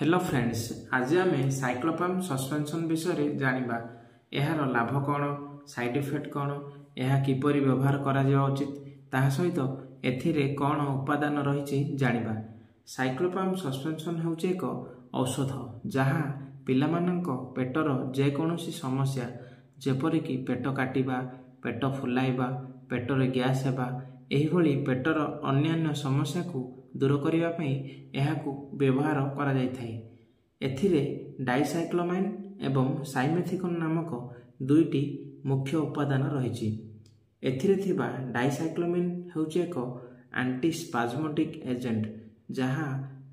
Hello friends, आज आम Cyclopam suspension विषय जानिबा। यार लाभ कौन, साइड इफेक्ट कौन, यह किपर व्यवहार करा उचित, ताहा सहित एथिरे कौन उपादान रही जानिबा। साइक्लोपाम सस्पेंशन होउचे एक औषध जहाँ पिलामानंक पेटर जेकोसी समस्या जेपरिक पेट काटिबा, पेट फुलाइबा, पेटर गैस हेबा, एहिभଳି पेटर अन्यान्य समस्या को दूर करिबा पई एहाकू व्यवहार करा जाय थाए। एथिरे डाइसाइक्लोमाइन एवं साइमेथिकोन नामक दुईटी मुख्य उपादान रहिछि। एथिरे थिबा डाइसाइक्लोमाइन हेउचे एक एंटीस्पाज्मोटिक एजेंट जहाँ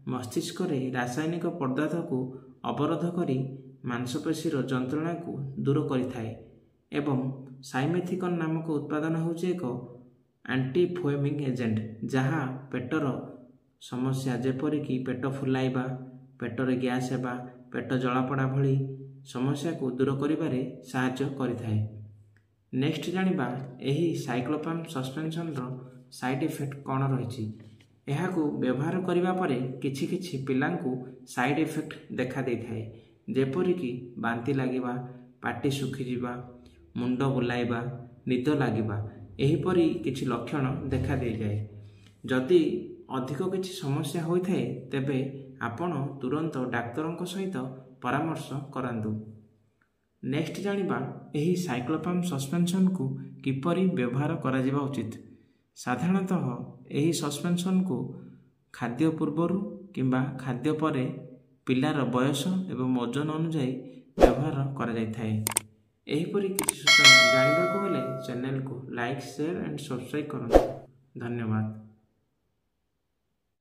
मस्तिष्क रे रासायनिक पदार्थ को अवरोध करी मांसपेशीर जंत्रणा को दूर करिथाए एवं साइमेथिकोन नामक उत्पादन हेउचे एक एंटीफोएमिक एजेंट जहाँ पेटर समस्या जेपरिक पेट फुलाइबा, पेटर गैस हेबा, पेट जलापड़ा भली समस्या को दूर करिबारे सहायता करिथाए। नेक्स्ट जानिबा एही साइक्लोपाम सस्पेंशन रो साइड इफेक्ट कौन रही। एहाकू व्यवहार करिबा परे किछि किछि पिलांकू साइड इफेक्ट देखा देई थाए, जेपरिक बांती लागिबा, पाटी सुखी जिबा, मुंड बुलाइबा, निद लागिबा, एहीपरि किछि लक्षण देखा देई जाए। जदि अधिक किछि समस्या होइथाए तेबे आपण तुरंत डाक्तरंक सहित परामर्श करंतु। नेक्स्ट जानिबा एही साइक्लोपाम सस्पेंशन को किपरि व्यवहार करा जिबा उचित। साधारणतः एही सस्पेंशन को खाद्य पूर्वरु किंबा खाद्य परे पिलार बयस एवं ओजन अनुसार व्यवहार करा जाय थाए। एहीपरि किछि सूचना जानिबाको हेले चैनल को लाइक, शेयर एंड सब्सक्राइब करंतु। धन्यवाद।